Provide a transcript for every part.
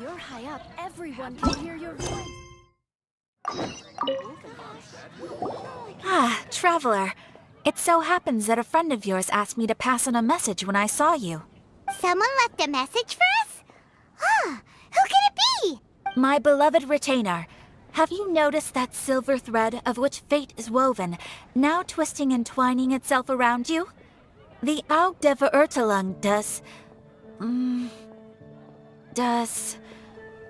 you're high up, everyone can hear your voice. Ah, Traveler. It so happens that a friend of yours asked me to pass on a message when I saw you. Someone left a message for us? Huh, who can it be? My beloved retainer, have you noticed that silver thread of which fate is woven, now twisting and twining itself around you? The Aug der Verurteilung does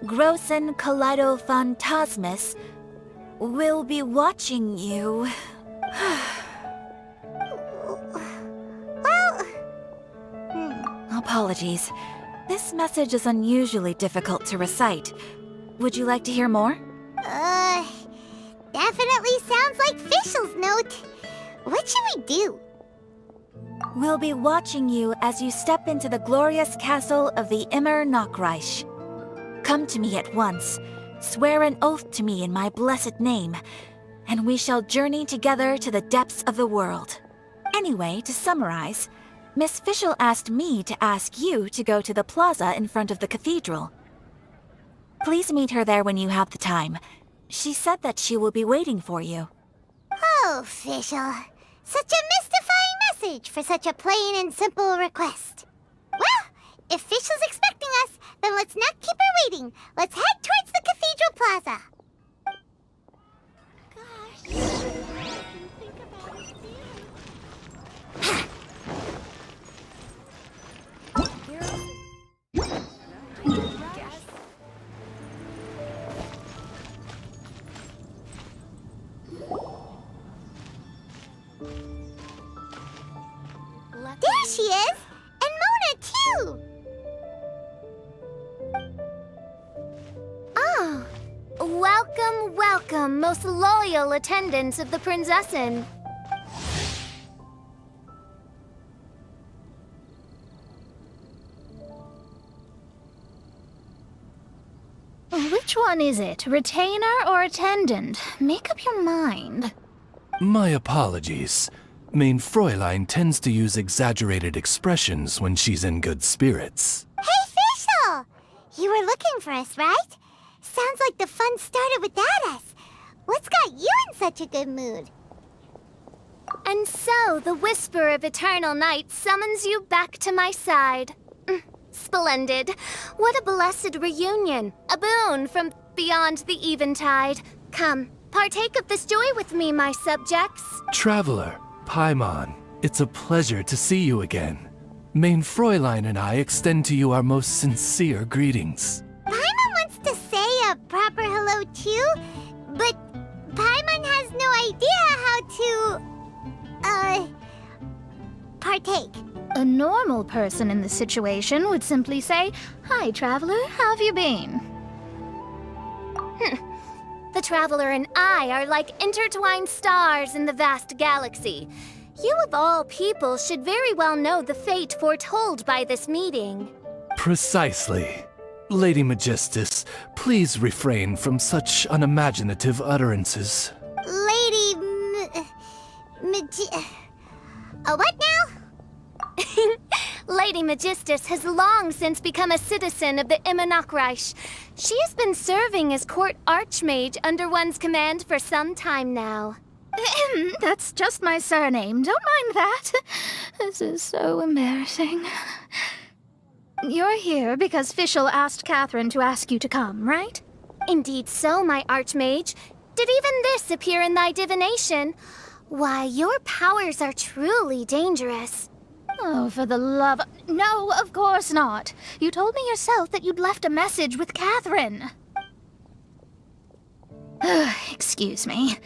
Großen Kaleido-Phantasmus will be watching you. Well... Apologies. This message is unusually difficult to recite. Would you like to hear more? Definitely sounds like Fischl's note. What should we do? We'll be watching you as you step into the glorious castle of the Immer Nachreich. Come to me at once, swear an oath to me in my blessed name, and we shall journey together to the depths of the world. Anyway, to summarize, Miss Fischl asked me to ask you to go to the plaza in front of the cathedral. Please meet her there when you have the time. She said that she will be waiting for you. Oh, Fischl. Such a mystifying message for such a plain and simple request. Well, if Fischl's expecting us, then let's not keep her waiting. Let's head towards the cathedral plaza. Gosh, I can think about it There she is! And Mona, too! Ah, welcome, welcome, most loyal attendants of the Prinzessin. Which one is it, retainer or attendant? Make up your mind. My apologies. Mein Fräulein tends to use exaggerated expressions when she's in good spirits. Hey, Fischl! You were looking for us, right? Sounds like the fun started without us. What's got you in such a good mood? And so, the whisper of eternal night summons you back to my side. Splendid. What a blessed reunion. A boon from beyond the eventide. Come, partake of this joy with me, my subjects. Traveler, Paimon, it's a pleasure to see you again. Mein Fräulein and I extend to you our most sincere greetings. Paimon wants to say a proper hello too, but Paimon has no idea how to, partake. A normal person in this situation would simply say, "Hi, traveler, how have you been?" The traveler and I are like intertwined stars in the vast galaxy. You of all people should very well know the fate foretold by this meeting. Precisely. Lady Magistus, please refrain from such unimaginative utterances. Lady what now? Lady Magistus has long since become a citizen of the Immer Nachreich. She has been serving as court archmage under one's command for some time now. That's just my surname. Don't mind that. This is so embarrassing. You're here because Fischl asked Catherine to ask you to come, right? Indeed so, my archmage. Did even this appear in thy divination? Why, your powers are truly dangerous. Oh, for the love... No, of course not. You told me yourself that you'd left a message with Catherine. Excuse me.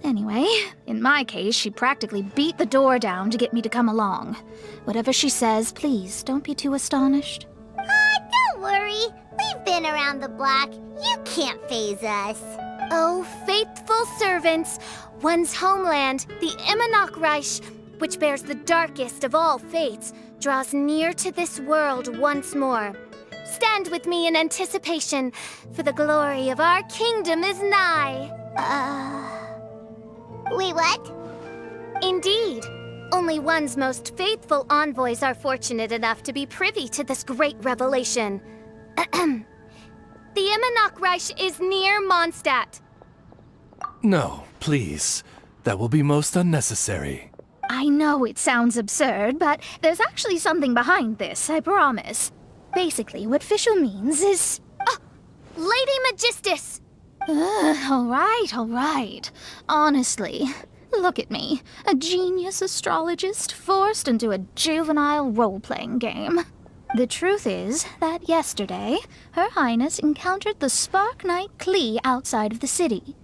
Anyway, in my case, she practically beat the door down to get me to come along. Whatever she says, please, don't be too astonished. Don't worry. We've been around the block. You can't faze us. Oh, faithful servants, one's homeland, the Immer Nachreich, which bears the darkest of all fates, draws near to this world once more. Stand with me in anticipation, for the glory of our kingdom is nigh. Wait, what? Indeed. Only one's most faithful envoys are fortunate enough to be privy to this great revelation. The Immernachtreich is near Mondstadt. No, please. That will be most unnecessary. I know it sounds absurd, but there's actually something behind this, I promise. Basically, what Fischl means is... Lady Magistus! All right. Honestly, look at me. A genius astrologist forced into a juvenile role-playing game. The truth is that yesterday, Her Highness encountered the Spark Knight Klee outside of the city.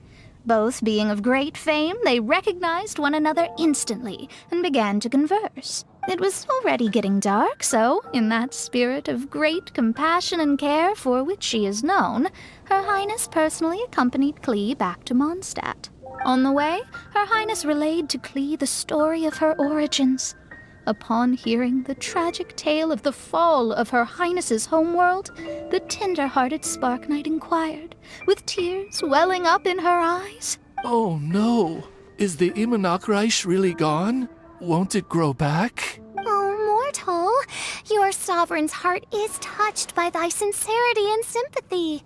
Both being of great fame, they recognized one another instantly and began to converse. It was already getting dark, so, in that spirit of great compassion and care for which she is known, Her Highness personally accompanied Klee back to Mondstadt. On the way, Her Highness relayed to Klee the story of her origins. Upon hearing the tragic tale of the fall of Her Highness's homeworld, the tender-hearted Spark Knight inquired, with tears welling up in her eyes. Oh no! Is the Immernachtreich really gone? Won't it grow back? Oh, mortal, your sovereign's heart is touched by thy sincerity and sympathy.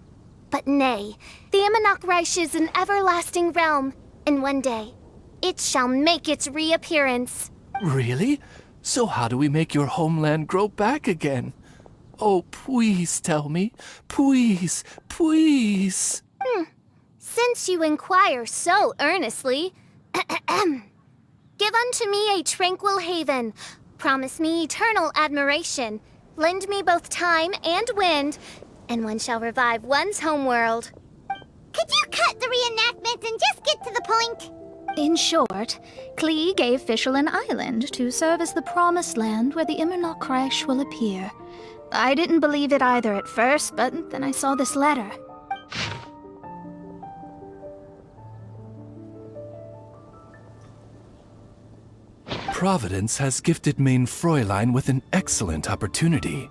But nay, the Immernachtreich is an everlasting realm, and one day, it shall make its reappearance. Really? So how do we make your homeland grow back again? Oh, please tell me. Please, please. Since you inquire so earnestly, give unto me a tranquil haven. Promise me eternal admiration. Lend me both time and wind, and one shall revive one's homeworld. Could you cut the reenactment and just get to the point? In short, Klee gave Fischl an island to serve as the promised land where the Immernachtreich will appear. I didn't believe it either at first, but then I saw this letter. Providence has gifted Main Fräulein with an excellent opportunity.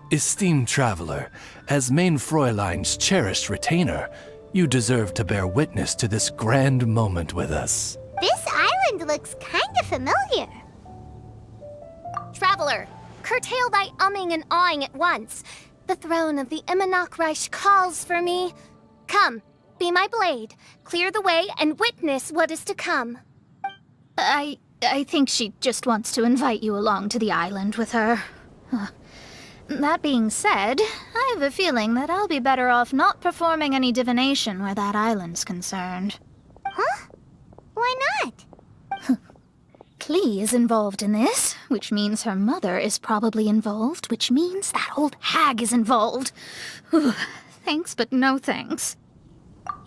Esteemed traveler, as Main Fräulein's cherished retainer, you deserve to bear witness to this grand moment with us. This island looks kind of familiar. Traveler, curtail thy umming and awing at once. The throne of the Immernachtreich calls for me. Come, be my blade, clear the way, and witness what is to come. I think she just wants to invite you along to the island with her. That being said, I have a feeling that I'll be better off not performing any divination where that island's concerned. Huh? Why not? Klee is involved in this, which means her mother is probably involved, which means that old hag is involved. Thanks, but no thanks.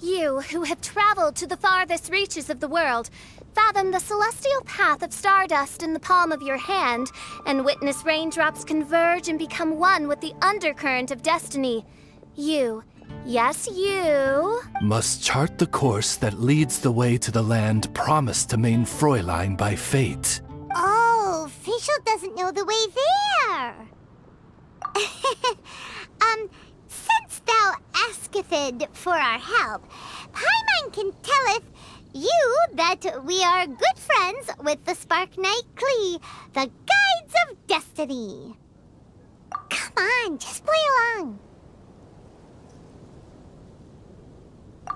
You, who have traveled to the farthest reaches of the world, fathom the celestial path of stardust in the palm of your hand, and witness raindrops converge and become one with the undercurrent of destiny. You, yes you, Must chart the course that leads the way to the land promised to Main Fräulein by fate. Oh, Fischl doesn't know the way there. Since thou asketh for our help, Paimon can telleth you that we are good friends with the Spark Knight Klee, the Guides of Destiny. Come on, just play along.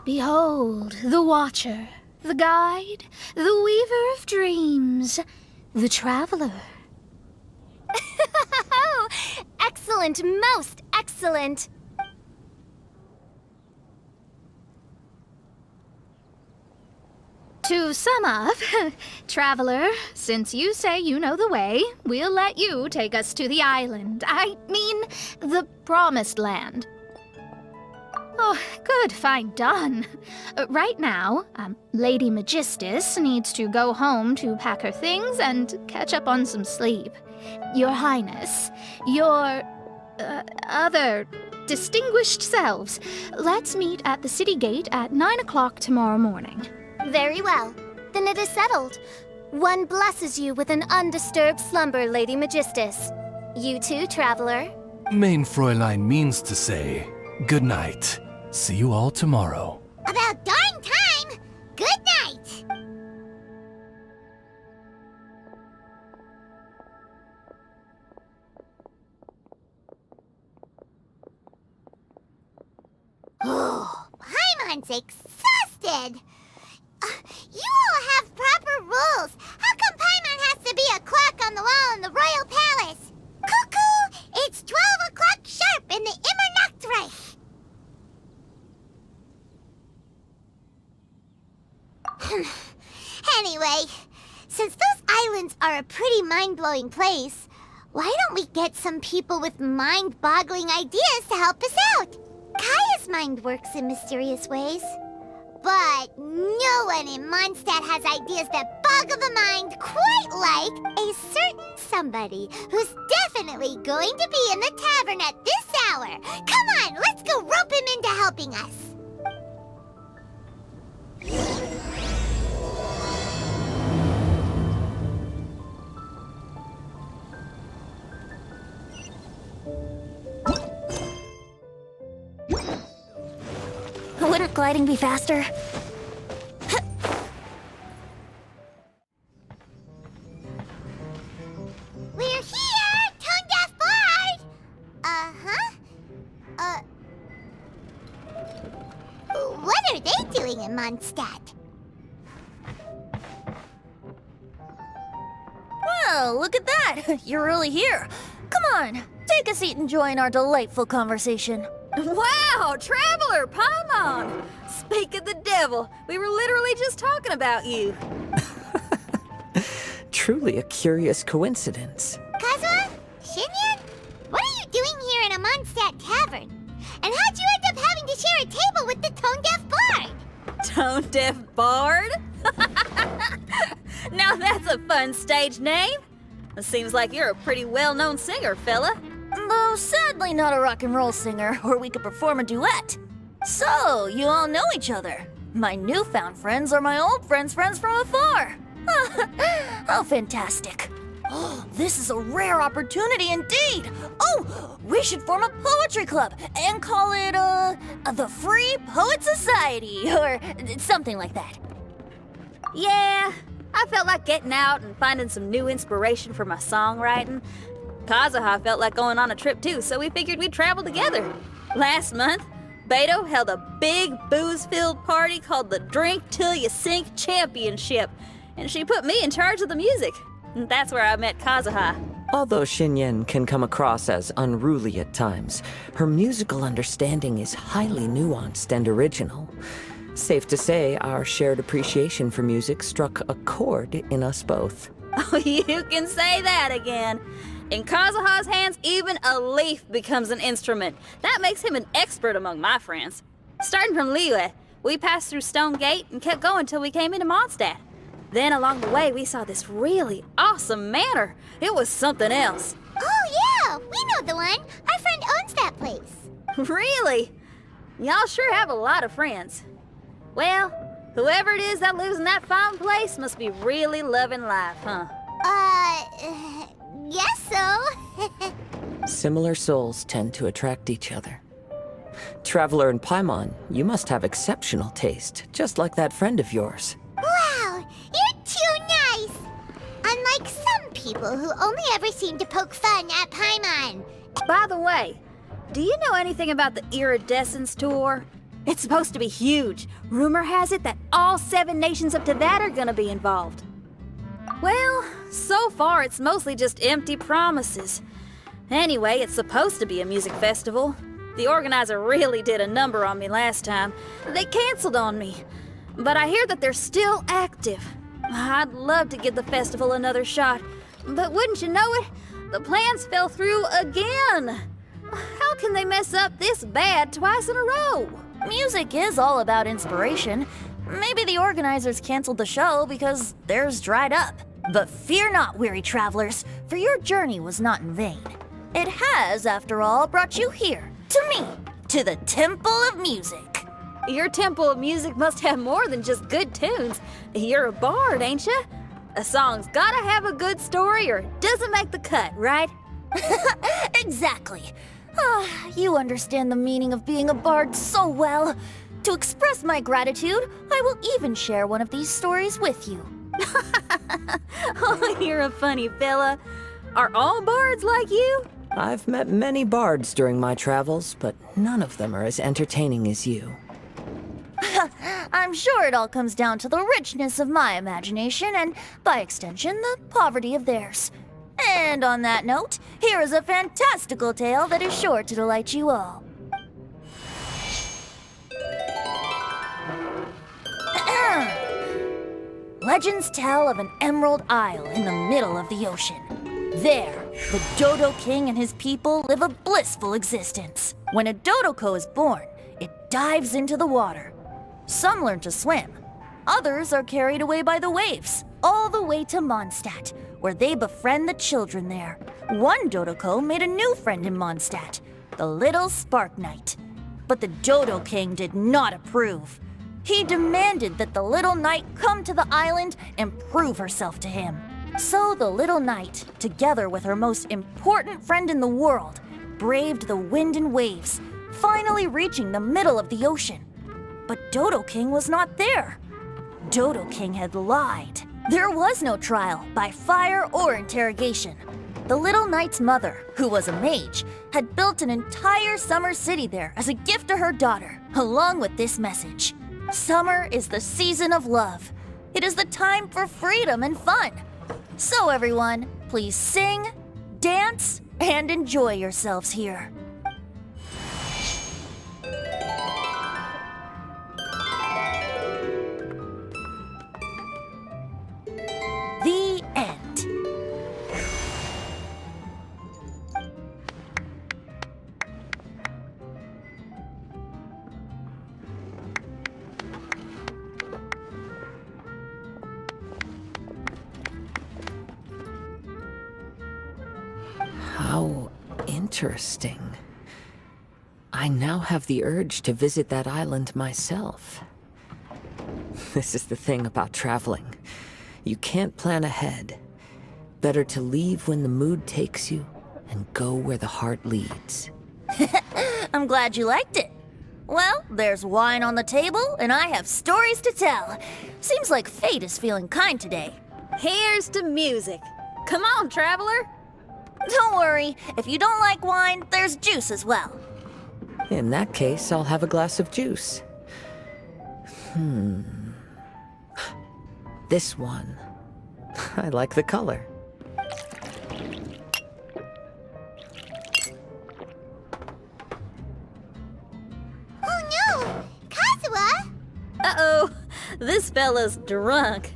Behold, the Watcher, the Guide, the Weaver of Dreams, the Traveler. Excellent, most excellent. To sum up, Traveler, since you say you know the way, we'll let you take us to the island. I mean, the Promised Land. Oh, good, fine, done. Right now, Lady Magistus needs to go home to pack her things and catch up on some sleep. Your Highness, your other distinguished selves, let's meet at the city gate at 9 o'clock tomorrow morning. Very well. Then it is settled. One blesses you with an undisturbed slumber, Lady Magistus. You too, traveler. Main Fräulein means to say, good night. See you all tomorrow. About darn time! Good night! everyone's exhausted. You all have proper rules. How come Paimon has to be a clock on the wall in the royal palace? Cuckoo! It's 12 o'clock sharp in the Immernachtreich. Anyway, since those islands are a pretty mind-blowing place, why don't we get some people with mind-boggling ideas to help us out? Kaya's mind works in mysterious ways. But no one in Mondstadt has ideas that boggle the mind quite like a certain somebody who's definitely going to be in the tavern at this hour. Come on, let's go rope him into helping us. Wouldn't gliding be faster? We're here, tone-deaf bard! What are they doing in Mondstadt? Well, look at that! You're really here. Come on, take a seat and join our delightful conversation. Wow, Traveler, Paimon! Speak of the devil, we were literally just talking about you. Truly a curious coincidence. Kazuha? Shinyan? What are you doing here in a Mondstadt tavern? And how'd you end up having to share a table with the tone-deaf bard? Tone-deaf bard? Now that's a fun stage name. It seems like you're a pretty well-known singer, fella. Though sadly not a rock and roll singer, or we could perform a duet. So, you all know each other. My newfound friends are my old friends' friends from afar. How fantastic. Oh, this is a rare opportunity indeed. Oh, we should form a poetry club and call it, the Free Poet Society, or something like that. Yeah, I felt like getting out and finding some new inspiration for my songwriting. Kazuha felt like going on a trip too, so we figured we'd travel together. Last month, Beto held a big booze-filled party called the Drink Till You Sink Championship, and she put me in charge of the music. And that's where I met Kazuha. Although Shinyen can come across as unruly at times, her musical understanding is highly nuanced and original. Safe to say, our shared appreciation for music struck a chord in us both. Oh, you can say that again. In Kazuha's hands, even a leaf becomes an instrument. That makes him an expert among my friends. Starting from Liyue, we passed through Stone Gate and kept going till we came into Mondstadt. Then along the way, we saw this really awesome manor. It was something else. Oh yeah, we know the one. Our friend owns that place. Really? Y'all sure have a lot of friends. Well, whoever it is that lives in that fine place must be really loving life, huh? Guess so. Similar souls tend to attract each other. Traveler and Paimon, you must have exceptional taste, just like that friend of yours. Wow, you're too nice. Unlike some people who only ever seem to poke fun at Paimon. By the way, do you know anything about the Iridescence Tour? It's supposed to be huge. Rumor has it that all 7 nations up to that are gonna be involved. Well, so far it's mostly just empty promises. Anyway, it's supposed to be a music festival. The organizer really did a number on me last time. They canceled on me. But I hear that they're still active. I'd love to give the festival another shot. But wouldn't you know it, the plans fell through again. How can they mess up this bad twice in a row? Music is all about inspiration. Maybe the organizers canceled the show because theirs dried up. But fear not, weary travelers, for your journey was not in vain. It has, after all, brought you here, to me, to the Temple of Music. Your Temple of Music must have more than just good tunes. You're a bard, ain't ya? A song's gotta have a good story or it doesn't make the cut, right? Exactly. You understand the meaning of being a bard so well. To express my gratitude, I will even share one of these stories with you. Oh, you're a funny fella. Are all bards like you? I've met many bards during my travels, but none of them are as entertaining as you. I'm sure it all comes down to the richness of my imagination and, by extension, the poverty of theirs. And on that note, here is a fantastical tale that is sure to delight you all. Legends tell of an emerald isle in the middle of the ocean. There, the Dodo King and his people live a blissful existence. When a Dodoko is born, it dives into the water. Some learn to swim. Others are carried away by the waves, all the way to Mondstadt, where they befriend the children there. One Dodoko made a new friend in Mondstadt, the little Spark Knight. But the Dodo King did not approve. He demanded that the little knight come to the island and prove herself to him. So the little knight, together with her most important friend in the world, braved the wind and waves, finally reaching the middle of the ocean. But Dodo King was not there. Dodo King had lied. There was no trial by fire or interrogation. The little knight's mother, who was a mage, had built an entire summer city there as a gift to her daughter, along with this message. Summer is the season of love. It is the time for freedom and fun. So everyone, please sing, dance, and enjoy yourselves here. The end. How interesting. I now have the urge to visit that island myself. This is the thing about traveling. You can't plan ahead. Better to leave when the mood takes you and go where the heart leads. I'm glad you liked it. Well, there's wine on the table, and I have stories to tell. Seems like fate is feeling kind today. Here's to music. Come on, traveler. Don't worry, if you don't like wine, there's juice as well. In that case, I'll have a glass of juice. This one. I like the color. Oh no! Kazuha! Uh-oh, this fella's drunk.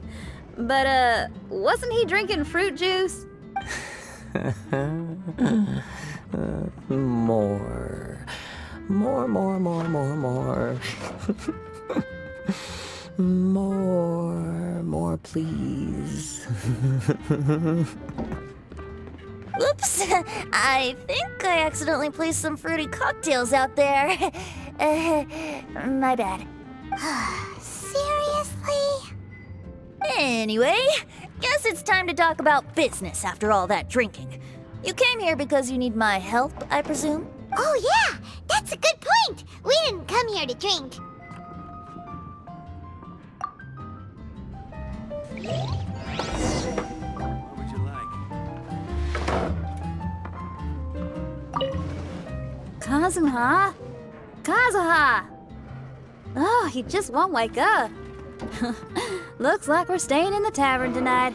But, wasn't he drinking fruit juice? More. More, please. Oops, I think I accidentally placed some fruity cocktails out there. My bad. Seriously? Anyway, guess it's time to talk about business after all that drinking. You came here because you need my help, I presume? Oh yeah, that's a good point. We didn't come here to drink. What would you like? Kazuha? Kazuha! Oh, he just won't wake up. Looks like we're staying in the tavern tonight.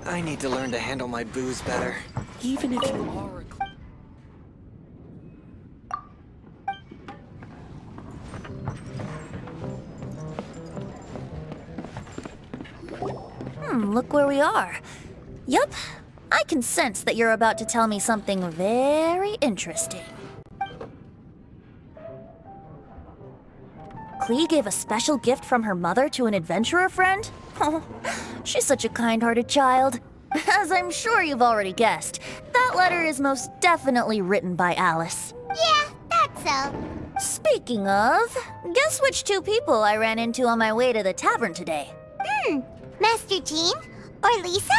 I need to learn to handle my booze better. Even if you are a... Look where we are. Yup, I can sense that you're about to tell me something very interesting. Klee gave a special gift from her mother to an adventurer friend? Oh, she's such a kind-hearted child. As I'm sure you've already guessed, that letter is most definitely written by Alice. Yeah, that's so. Speaking of, guess which two people I ran into on my way to the tavern today? Master Jean? Or Lisa?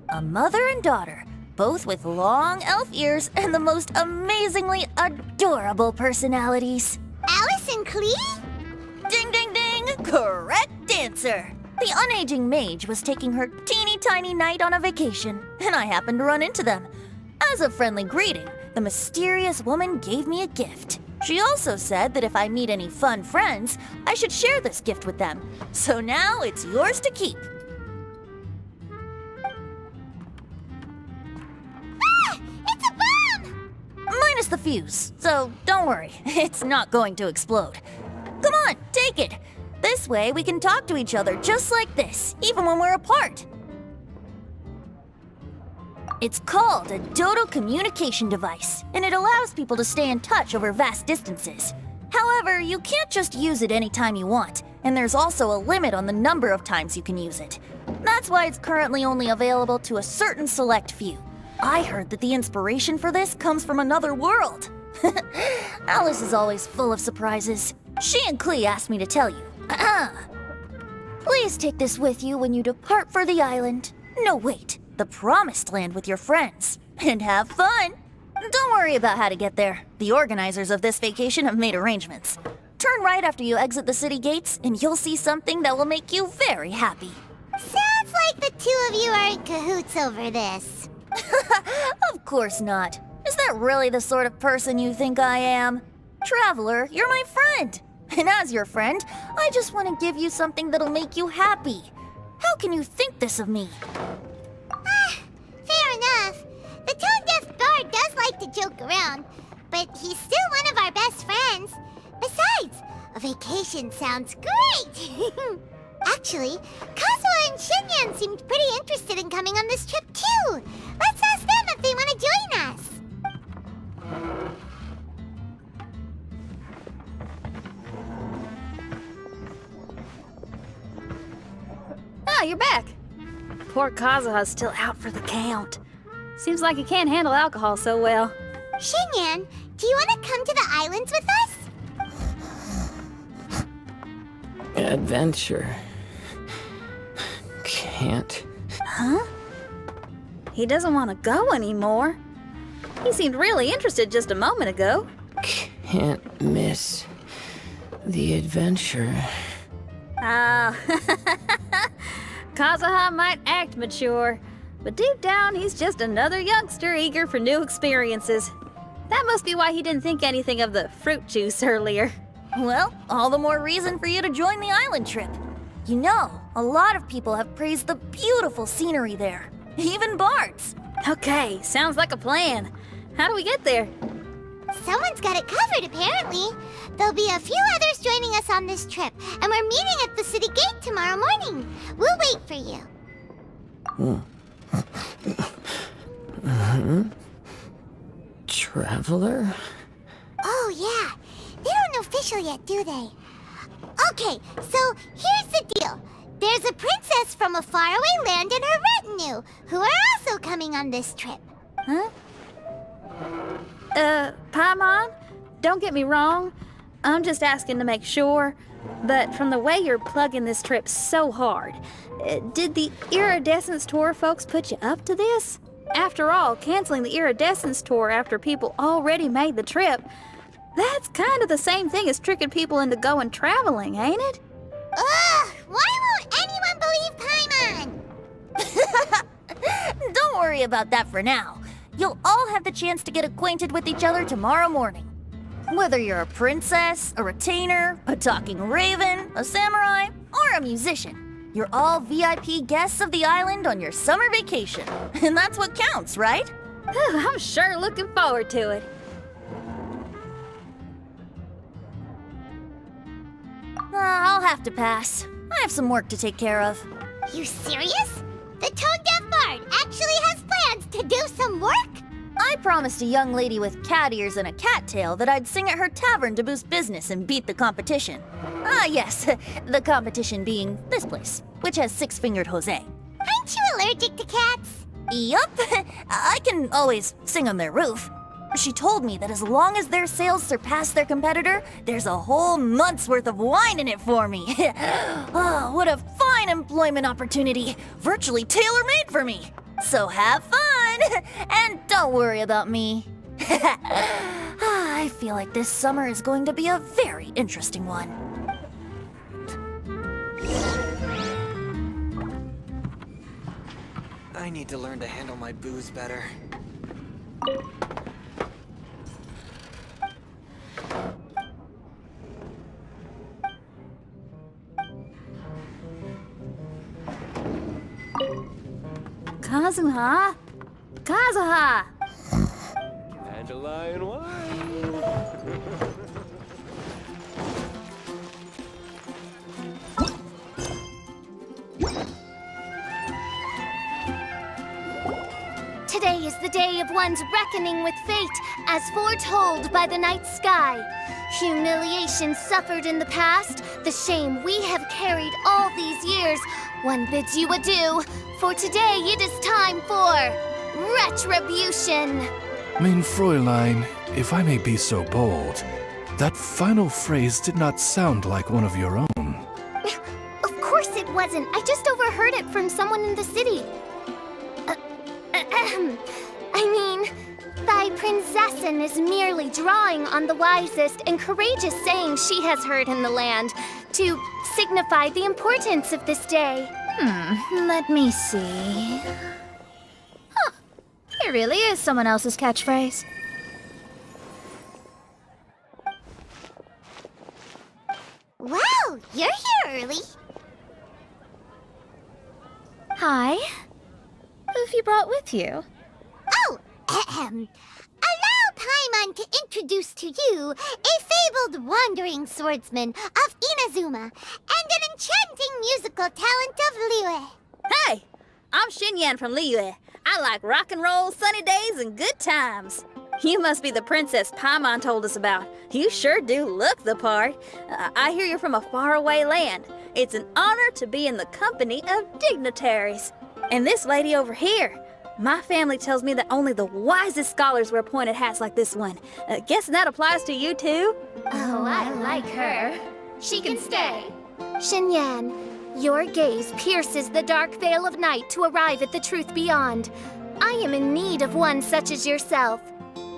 A mother and daughter, both with long elf ears and the most amazingly adorable personalities. Alice and Klee? Ding, ding, ding! Correct answer! The unaging mage was taking her teeny tiny knight on a vacation, and I happened to run into them. As a friendly greeting, the mysterious woman gave me a gift. She also said that if I meet any fun friends, I should share this gift with them. So now it's yours to keep. Ah! It's a bomb! Minus the fuse, so don't worry, it's not going to explode. Come on, take it. This way we can talk to each other just like this, even when we're apart. It's called a Dodo communication device, and it allows people to stay in touch over vast distances. However, you can't just use it anytime you want, and there's also a limit on the number of times you can use it. That's why it's currently only available to a certain select few. I heard that the inspiration for this comes from another world. Alice is always full of surprises. She and Klee asked me to tell you. Please take this with you when you depart for the island. No, wait. The Promised Land with your friends. And have fun! Don't worry about how to get there. The organizers of this vacation have made arrangements. Turn right after you exit the city gates, and you'll see something that will make you very happy. Sounds like the two of you are in cahoots over this. Of course not. Is that really the sort of person you think I am? Traveler, you're my friend. And as your friend, I just want to give you something that'll make you happy. How can you think this of me? Fair enough. The tone-deaf bard does like to joke around, but he's still one of our best friends. Besides, a vacation sounds great! Actually, Kazuha and Shinyan seemed pretty interested in coming on this trip too. Let's ask them if they want to join us. Ah, you're back. Poor Kazuha's still out for the count. Seems like he can't handle alcohol so well. Shinyan, do you want to come to the islands with us? Adventure. Can't. Huh? He doesn't want to go anymore. He seemed really interested just a moment ago. Can't miss the adventure. Ah, Kazuha might act mature, but deep down he's just another youngster eager for new experiences. That must be why he didn't think anything of the fruit juice earlier. Well, all the more reason for you to join the island trip. You know, a lot of people have praised the beautiful scenery there. Even bards. Okay, sounds like a plan. How do we get there? Someone's got it covered, apparently. There'll be a few others joining us on this trip, and we're meeting at the city gate tomorrow morning. We'll wait for you. Traveler? Oh, yeah. They don't know official yet, do they? Okay, so here's the deal. There's a princess from a faraway land and her retinue, who are also coming on this trip. Huh? Paimon, don't get me wrong. I'm just asking to make sure. But from the way you're plugging this trip so hard, did the Iridescence Tour folks put you up to this? After all, canceling the Iridescence Tour after people already made the trip, that's kind of the same thing as tricking people into going traveling, ain't it? Ugh! Why won't anyone believe Paimon? Don't worry about that for now. You'll all have the chance to get acquainted with each other tomorrow morning. Whether you're a princess, a retainer, a talking raven, a samurai, or a musician, you're all VIP guests of the island on your summer vacation. And that's what counts, right? I'm sure looking forward to it. I'll have to pass. I have some work to take care of. You serious? The tone-deaf bard actually has plans to do some work? I promised a young lady with cat ears and a cattail that I'd sing at her tavern to boost business and beat the competition. Ah, yes, the competition being this place, which has six-fingered Jose. Aren't you allergic to cats? Yup, I can always sing on their roof. She told me that as long as their sales surpass their competitor, there's a whole month's worth of wine in it for me. Oh, what a fine employment opportunity, virtually tailor-made for me. So have fun, and don't worry about me. I feel like this summer is going to be a very interesting one. I need to learn to handle my booze better. Kazuha! Kazuha! Dandelion wine. Today is the day of one's reckoning with fate, as foretold by the night sky. Humiliation suffered in the past, the shame we have carried all these years. One bids you adieu, for today it is time for retribution. Mein Fräulein, if I may be so bold, that final phrase did not sound like one of your own. Of course it wasn't. I just overheard it from someone in the city. I mean, thy princessin is merely drawing on the wisest and courageous sayings she has heard in the land to signify the importance of this day. Let me see. Huh. It really is someone else's catchphrase. Wow, you're here early. Hi. Who've you brought with you? Oh, ahem. Allow Paimon to introduce to you a fabled wandering swordsman of Inazuma and an enchanting musical talent of Liyue. Hey! I'm Xinyan from Liyue. I like rock and roll, sunny days, and good times. You must be the princess Paimon told us about. You sure do look the part. I hear you're from a faraway land. It's an honor to be in the company of dignitaries. And this lady over here, my family tells me that only the wisest scholars wear pointed hats like this one. Guessing that applies to you too? Oh, I like her. She can stay. Xinyan, your gaze pierces the dark veil of night to arrive at the truth beyond. I am in need of one such as yourself.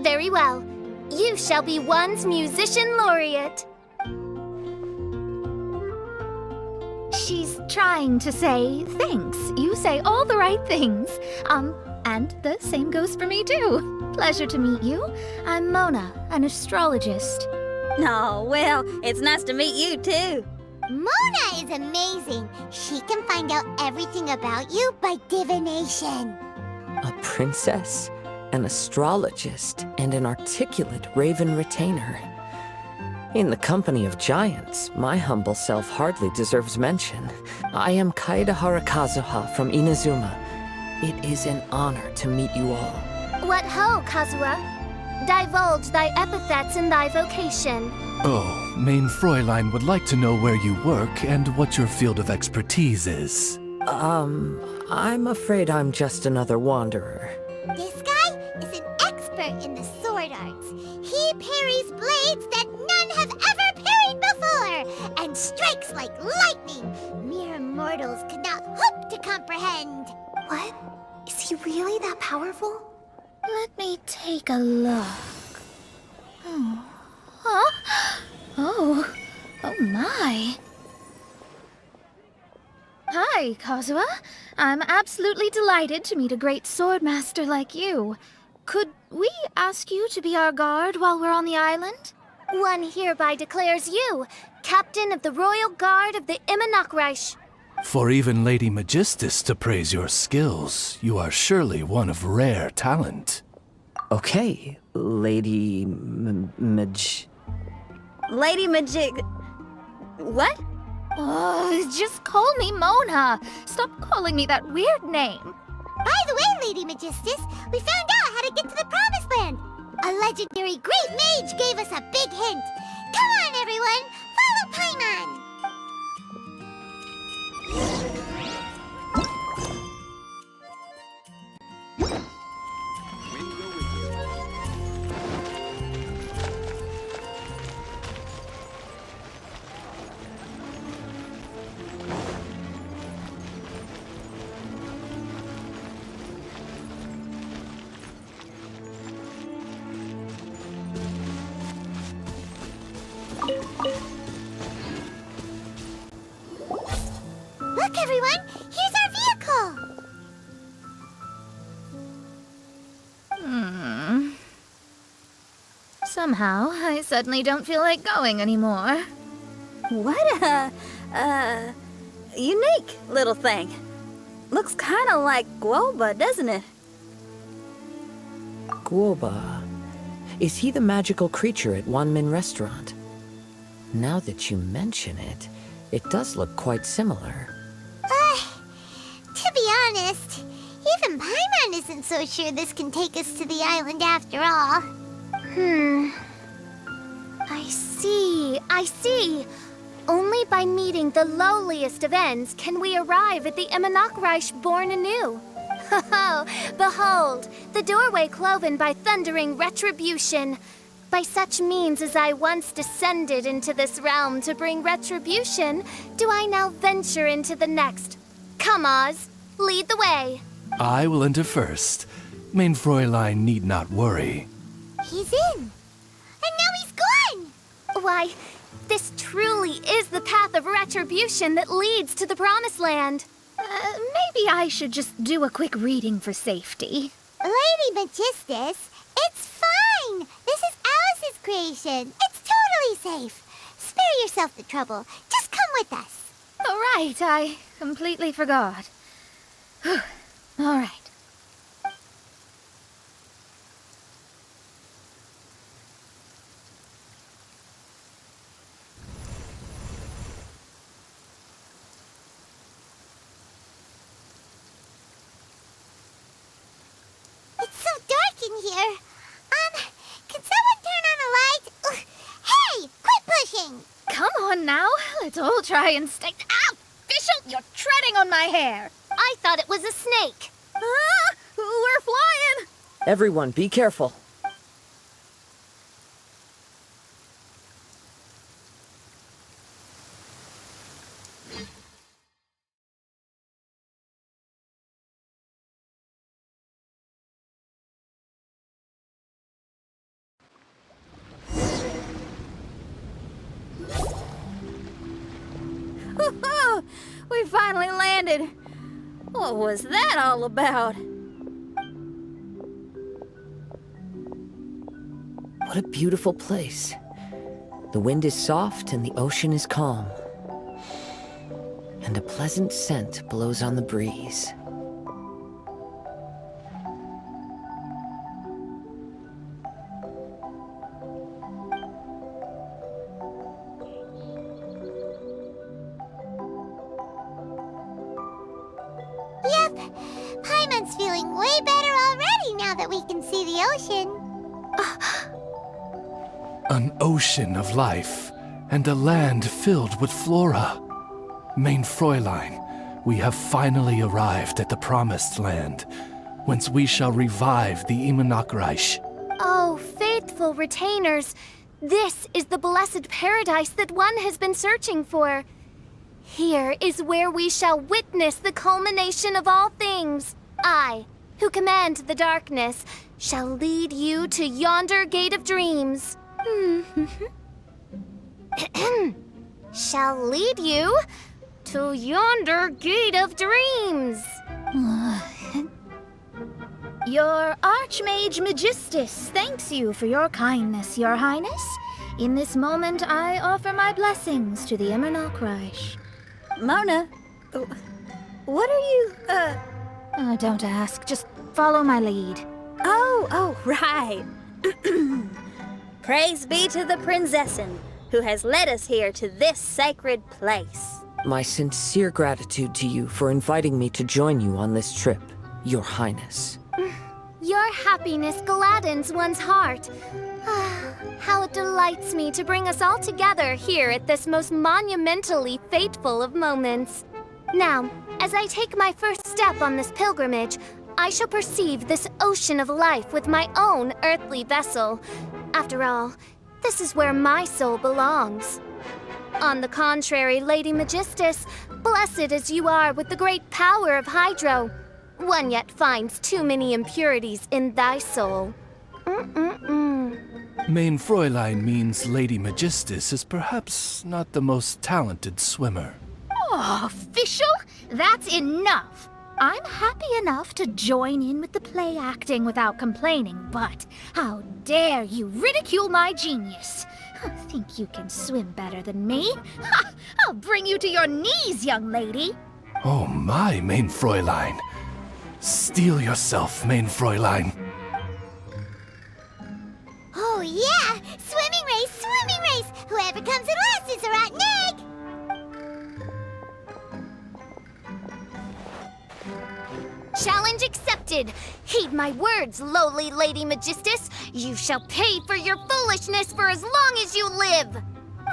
Very well. You shall be one's musician laureate. She's trying to say thanks. You say all the right things. And the same goes for me too. Pleasure to meet you. I'm Mona, an astrologist. Oh, well, it's nice to meet you too. Mona is amazing. She can find out everything about you by divination. A princess, an astrologist, and an articulate raven retainer. In the company of giants, my humble self hardly deserves mention. I am Kaeda Harakazuha from Inazuma. It is an honor to meet you all. What ho, Kazuha? Divulge thy epithets and thy vocation. Oh, Mein Fräulein would like to know where you work and what your field of expertise is. I'm afraid I'm just another wanderer. This guy is an expert in the sword arts. He parries blades that none have ever parried before, and strikes like lightning. Mere mortals could not hope to comprehend. What? Is he really that powerful? Let me take a look. Huh? Oh my. Hi, Kazuha. I'm absolutely delighted to meet a great swordmaster like you. Could we ask you to be our guard while we're on the island? One hereby declares you captain of the Royal Guard of the Imanakreich. For even Lady Magistus to praise your skills, you are surely one of rare talent. Okay, Lady Lady Majig... What? Oh, just call me Mona. Stop calling me that weird name. By the way, Lady Magistus, we found out how to get to the Promised Land. A legendary great mage gave us a big hint. Come on, everyone, follow Paimon. Look, everyone! Here's our vehicle! Somehow, I suddenly don't feel like going anymore. What a unique little thing. Looks kind of like Guoba, doesn't it? Guoba. Is he the magical creature at Wanmin Restaurant? Now that you mention it, it does look quite similar. To be honest, even Paimon isn't so sure this can take us to the island after all. I see. Only by meeting the lowliest of ends can we arrive at the Imanakreich born anew. Ho, behold, the doorway cloven by thundering retribution. By such means as I once descended into this realm to bring retribution, do I now venture into the next. Come, Oz, lead the way. I will enter first. Main Fräulein need not worry. He's in. And now he's gone! Why, this truly is the path of retribution that leads to the Promised Land. Maybe I should just do a quick reading for safety. Lady Magistus, it's fine. This is Alice's creation. It's totally safe. Spare yourself the trouble. Just come with us. All right, I completely forgot. All right. It's so dark in here. Can someone turn on a light? Ugh. Hey, quit pushing. Come on now, let's all try and stay. Ow! Fischl, you're treading on my hair. I thought it was a snake. Ah, we're flying! Everyone, be careful. We finally landed. What was that all about? What a beautiful place. The wind is soft and the ocean is calm. And a pleasant scent blows on the breeze. Yep, Paimon's feeling way better already now that we can see the ocean. An ocean of life, and a land filled with flora. Main Fräulein, we have finally arrived at the Promised Land, whence we shall revive the Imanakreich. Oh, faithful retainers, this is the blessed paradise that one has been searching for. Here is where we shall witness the culmination of all things. I, who command the darkness, shall lead you to yonder gate of dreams. Shall lead you to yonder gate of dreams. Your Archmage Magistus thanks you for your kindness, Your Highness. In this moment, I offer my blessings to the Imanakreich. Mona, what are you, Oh, don't ask. Just follow my lead. Oh, right. Praise be to the Prinzessin, who has led us here to this sacred place. My sincere gratitude to you for inviting me to join you on this trip, Your Highness. Your happiness gladdens one's heart. How it delights me to bring us all together here at this most monumentally fateful of moments. Now, as I take my first step on this pilgrimage, I shall perceive this ocean of life with my own earthly vessel. After all, this is where my soul belongs. On the contrary, Lady Magistus, blessed as you are with the great power of Hydro, one yet finds too many impurities in thy soul. Main Fräulein means Lady Magistus is perhaps not the most talented swimmer. Oh, Fischl, that's enough. I'm happy enough to join in with the play acting without complaining, but how dare you ridicule my genius? Think you can swim better than me? Ha! I'll bring you to your knees, young lady. Oh my, main Fräulein. Steel yourself, main Fräulein. Oh yeah! Swimming race, swimming race! Whoever comes in last is a rotten egg! Challenge accepted. Heed my words, lowly Lady Magistus. You shall pay for your foolishness for as long as you live.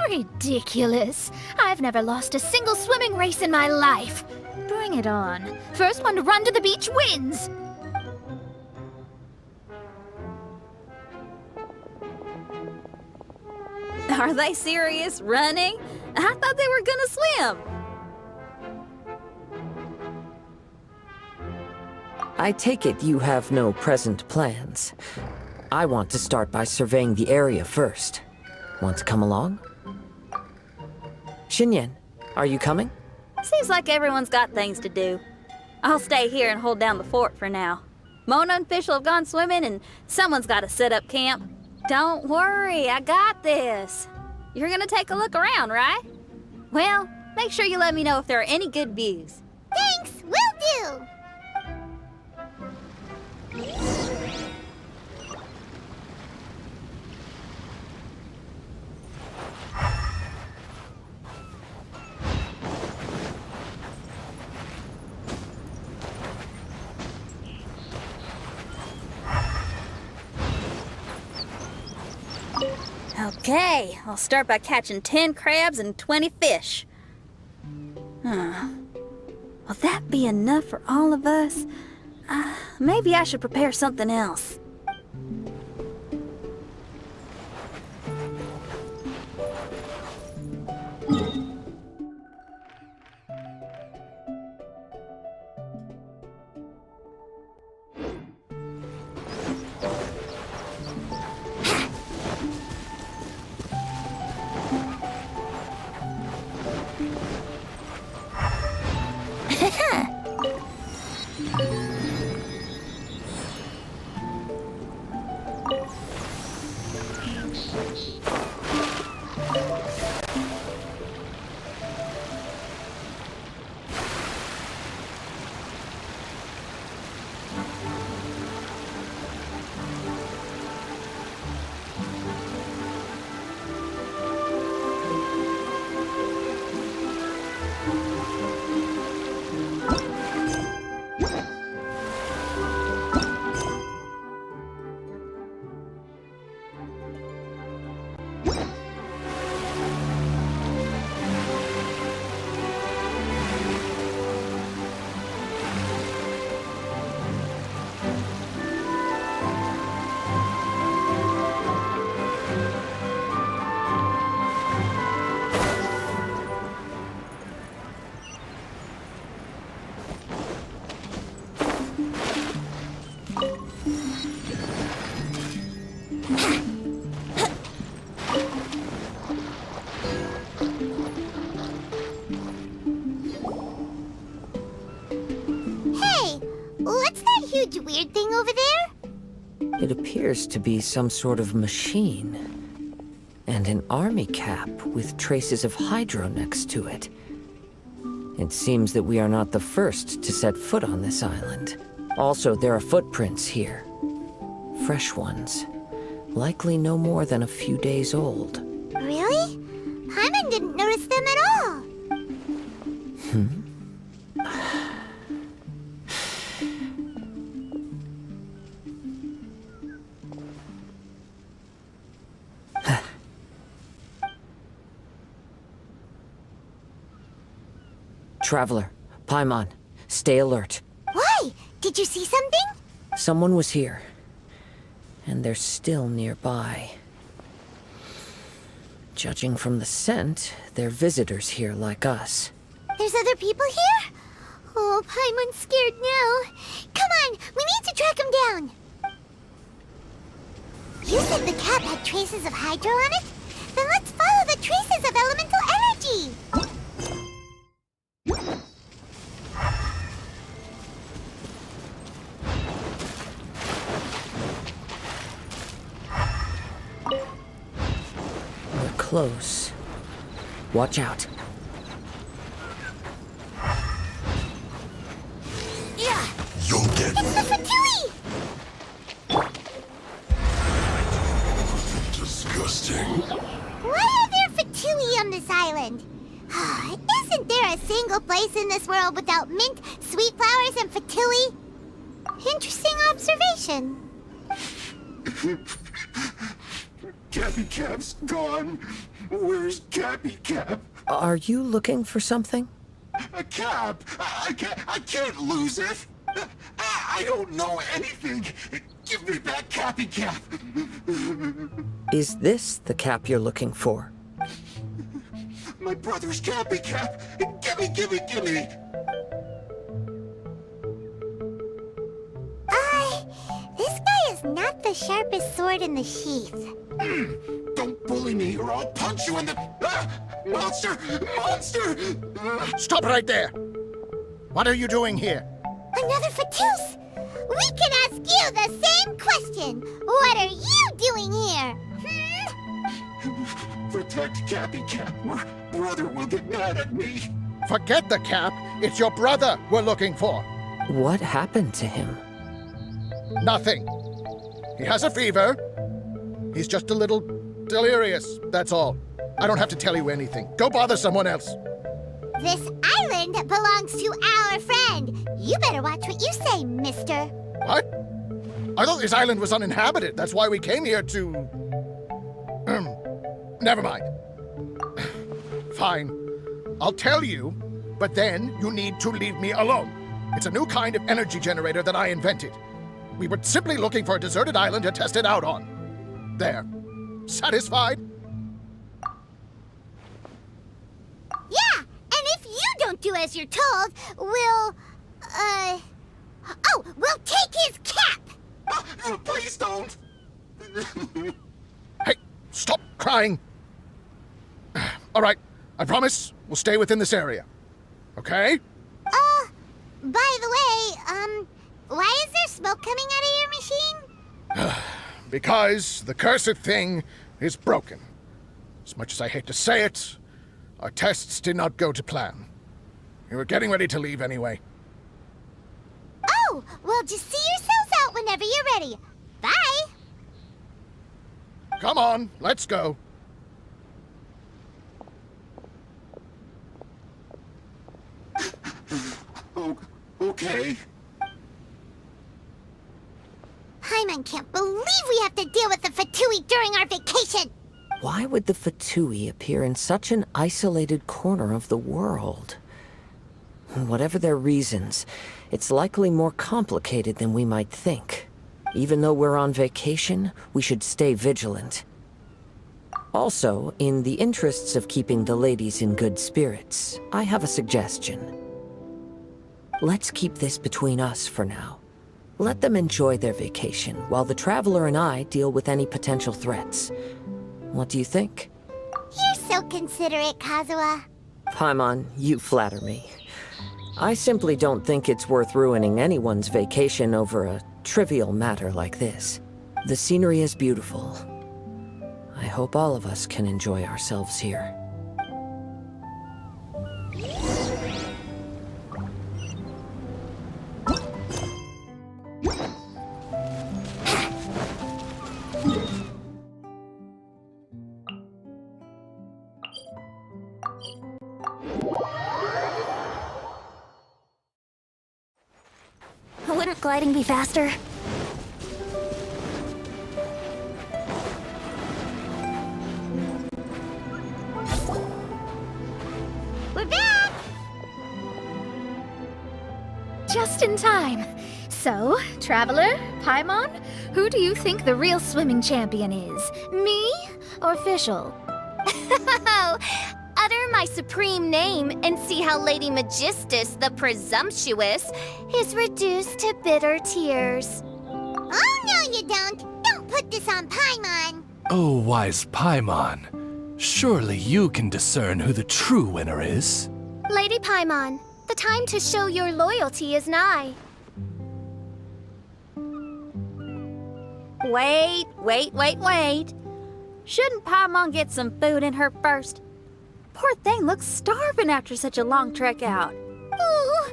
Ridiculous. I've never lost a single swimming race in my life. Bring it on. First one to run to the beach wins. Are they serious? Running? I thought they were gonna swim. I take it you have no present plans. I want to start by surveying the area first. Want to come along? Xinyan, are you coming? Seems like everyone's got things to do. I'll stay here and hold down the fort for now. Mona and Fish will have gone swimming, and someone's got to set up camp. Don't worry, I got this. You're gonna take a look around, right? Well, make sure you let me know if there are any good views. Thanks, will do! Okay, I'll start by catching 10 crabs and 20 fish. Will that be enough for all of us? Maybe I should prepare something else. huge weird thing over there? It appears to be some sort of machine. And an army cap with traces of hydro next to it. It seems that we are not the first to set foot on this island. Also, there are footprints here. Fresh ones. Likely no more than a few days old. Really? Paimon didn't notice them at all. Traveler, Paimon, stay alert. Why? Did you see something? Someone was here. And they're still nearby. Judging from the scent, they're visitors here like us. There's other people here? Oh, Paimon's scared now. Come on, we need to track him down. You said the cap had traces of hydro on it? Then let's follow the traces of elemental energy. We're close. Watch out. disgusting. Why are there Fatui on this island? Isn't there a single place in this world without mint, sweet flowers, and Fatui? Interesting observation. Cappy Cap's gone. Where's Cappy Cap? Are you looking for something? A cap! I can't lose it! I don't know anything! Give me back Cappy Cap! Is this the cap you're looking for? My brother's Cappy Cap! Gimme! This guy is not the sharpest sword in the sheath. Don't bully me or I'll punch you in the... Monster! Stop right there! What are you doing here? Another Fatus! We can ask you the same question! What are you doing here? Protect Cappy Cap or brother will get mad at me. Forget the cap. It's your brother we're looking for. What happened to him? Nothing. He has a fever. He's just a little delirious, that's all. I don't have to tell you anything. Go bother someone else. This island belongs to our friend. You better watch what you say, mister. What? I thought this island was uninhabited. That's why we came here to... Never mind. Fine. I'll tell you, but then you need to leave me alone. It's a new kind of energy generator that I invented. We were simply looking for a deserted island to test it out on. There. Satisfied? Yeah, and if you don't do as you're told, we'll take his cap! Please don't! Hey, stop crying! All right, I promise we'll stay within this area. Okay? By the way, why is there smoke coming out of your machine? Because the cursed thing is broken. As much as I hate to say it, our tests did not go to plan. We were getting ready to leave anyway. Oh, well, just see yourselves out whenever you're ready. Bye! Come on, let's go. Okay. Paimon can't believe we have to deal with the Fatui during our vacation! Why would the Fatui appear in such an isolated corner of the world? Whatever their reasons, it's likely more complicated than we might think. Even though we're on vacation, we should stay vigilant. Also, in the interests of keeping the ladies in good spirits, I have a suggestion. Let's keep this between us for now. Let them enjoy their vacation, while the Traveler and I deal with any potential threats. What do you think? You're so considerate, Kazuha. Paimon, you flatter me. I simply don't think it's worth ruining anyone's vacation over a trivial matter like this. The scenery is beautiful. I hope all of us can enjoy ourselves here. Wouldn't gliding be faster? We're back! Just in time. So, Traveler, Paimon, who do you think the real swimming champion is? Me or Fischl? Utter my supreme name and see how Lady Magistus the Presumptuous is reduced to bitter tears. Oh, no you don't! Don't put this on Paimon! Oh, wise Paimon. Surely you can discern who the true winner is. Lady Paimon, the time to show your loyalty is nigh. Wait. Shouldn't Paimon get some food in her first? Poor thing looks starving after such a long trek out. Oh,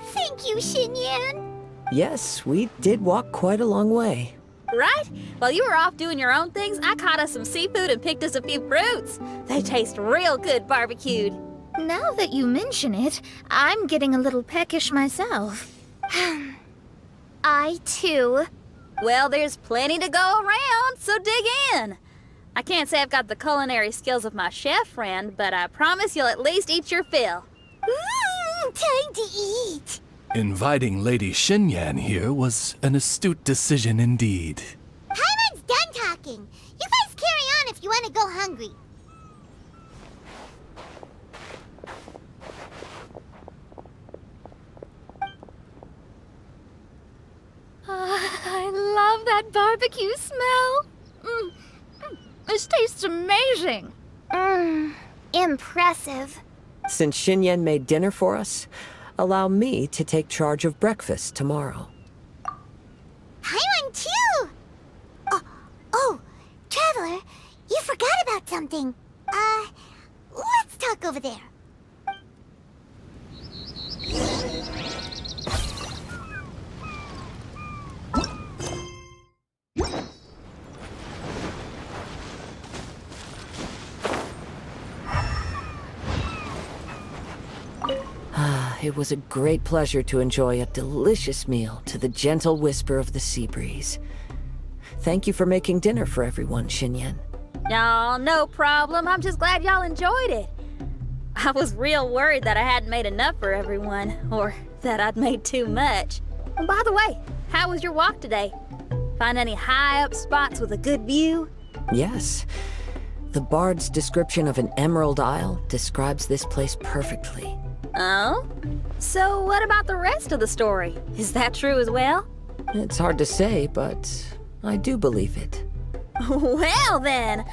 thank you, Xinyan. Yes, we did walk quite a long way. Right? While you were off doing your own things, I caught us some seafood and picked us a few fruits. They taste real good barbecued. Now that you mention it, I'm getting a little peckish myself. I too. Well, there's plenty to go around, so dig in. I can't say I've got the culinary skills of my chef friend, but I promise you'll at least eat your fill. Time to eat. Inviting Lady Xinyan here was an astute decision indeed. Paimon's done talking. You guys carry on if you want to go hungry. I love that barbecue smell. This tastes amazing. Impressive. Since Xinyan made dinner for us, allow me to take charge of breakfast tomorrow. Paimon too! Oh, Traveler, you forgot about something. Let's talk over there. It was a great pleasure to enjoy a delicious meal to the gentle whisper of the sea breeze. Thank you for making dinner for everyone, Xinyan. No, no problem. I'm just glad y'all enjoyed it. I was real worried that I hadn't made enough for everyone, or that I'd made too much. And by the way, how was your walk today? Find any high-up spots with a good view? Yes. The bard's description of an emerald isle describes this place perfectly. Oh? So what about the rest of the story? Is that true as well? It's hard to say, but I do believe it. Well then,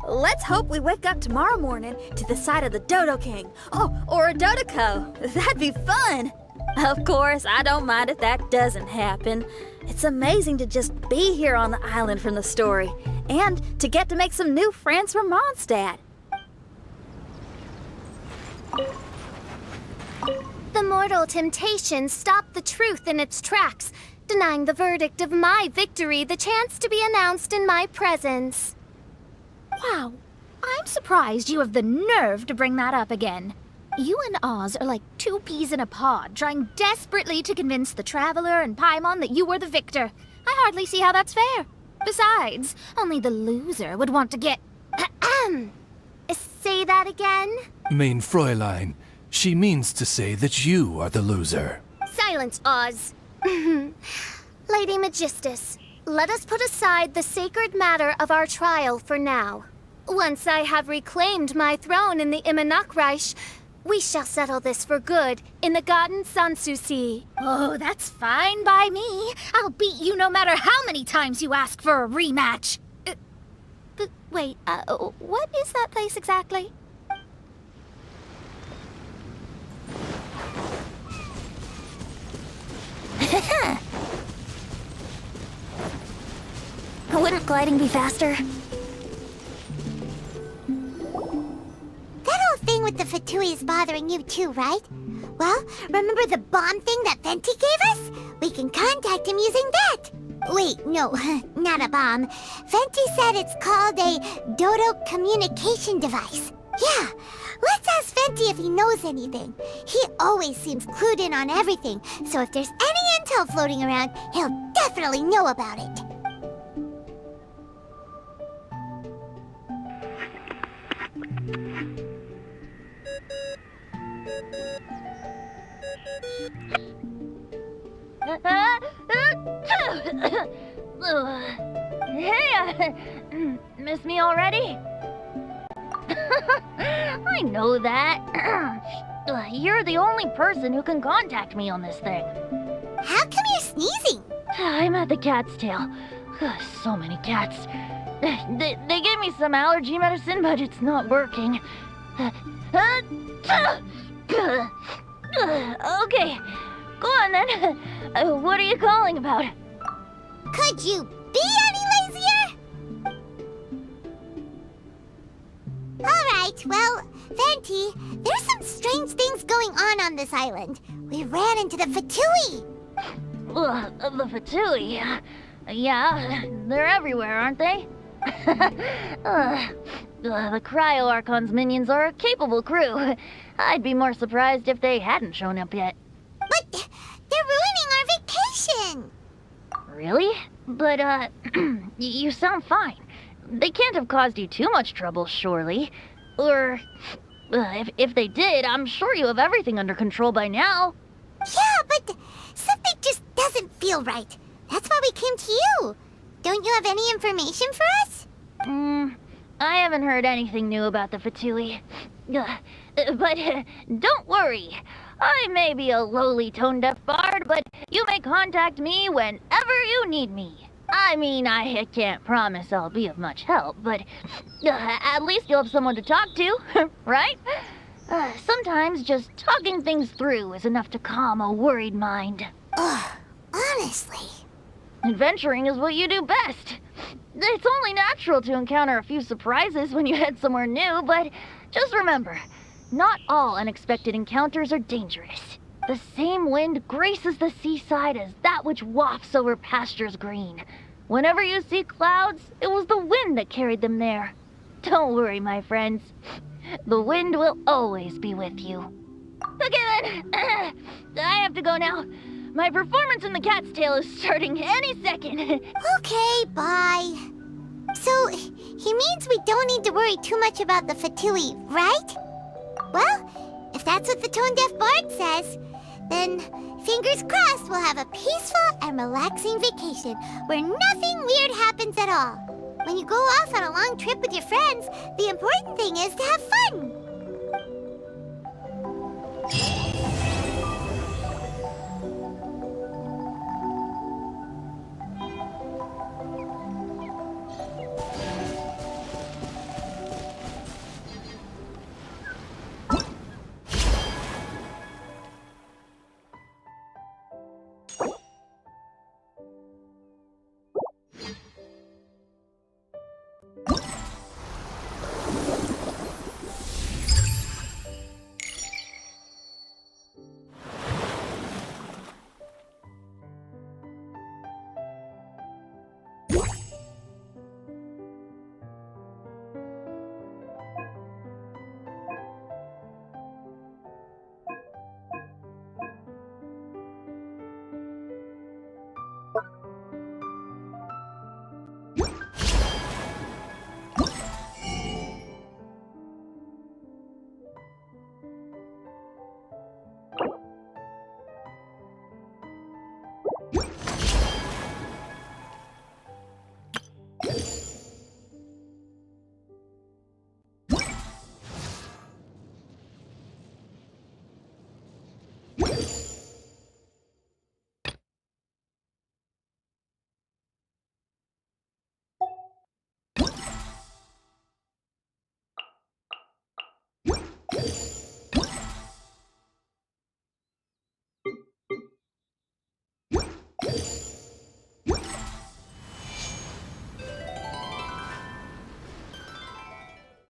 let's hope we wake up tomorrow morning to the sight of the Dodo King. Oh, or a Dodoco. That'd be fun. Of course, I don't mind if that doesn't happen. It's amazing to just be here on the island from the story, and to get to make some new friends from Mondstadt. The mortal temptation stopped the truth in its tracks, denying the verdict of my victory the chance to be announced in my presence. Wow, I'm surprised you have the nerve to bring that up again. You and Oz are like two peas in a pod, trying desperately to convince the Traveler and Paimon that you were the victor. I hardly see how that's fair. Besides, only the loser would want to get... Say that again? Main Fräulein, she means to say that you are the loser. Silence, Oz. Lady Magistus, let us put aside the sacred matter of our trial for now. Once I have reclaimed my throne in the Immernachtreich, we shall settle this for good in the Garden Sanssouci. Oh, that's fine by me. I'll beat you no matter how many times you ask for a rematch. But wait, what is that place exactly? Wouldn't gliding be faster? That whole thing with the Fatui is bothering you too, right? Well, remember the bomb thing that Venti gave us? We can contact him using that. Wait, no, not a bomb. Venti said it's called a Dodo communication device. Yeah, let's ask Venti if he knows anything. He always seems clued in on everything, so if there's any intel floating around, he'll definitely know about it. Hey, miss me already? I know that. You're the only person who can contact me on this thing. How come you're sneezing? I'm at the cat's tail. So many cats. They gave me some allergy medicine, but it's not working. Okay, go on then. What are you calling about? Could you be any lazier? Alright, well, Venti, there's some strange things going on this island. We ran into the Fatui. The Fatui? Yeah, they're everywhere, aren't they? The Cryo Archon's minions are a capable crew. I'd be more surprised if they hadn't shown up yet. But they're ruining our vacation! Really? But, you sound fine. They can't have caused you too much trouble, surely. Or, if they did, I'm sure you have everything under control by now. Yeah, but something just doesn't feel right. That's why we came to you. Don't you have any information for us? I haven't heard anything new about the Fatui. But don't worry. I may be a lowly tone-deaf bard, but you may contact me whenever you need me. I mean, I can't promise I'll be of much help, but at least you'll have someone to talk to, right? Sometimes just talking things through is enough to calm a worried mind. Ugh, honestly. Adventuring is what you do best. It's only natural to encounter a few surprises when you head somewhere new, but just remember, not all unexpected encounters are dangerous. The same wind graces the seaside as that which wafts over pastures green. Whenever you see clouds, it was the wind that carried them there. Don't worry, my friends. The wind will always be with you. Okay then, I have to go now. My performance in the Cat's Tail is starting any second. Okay, bye. So, he means we don't need to worry too much about the Fatui, right? Well, if that's what the tone-deaf bard says, then fingers crossed we'll have a peaceful and relaxing vacation where nothing weird happens at all. When you go off on a long trip with your friends, the important thing is to have fun.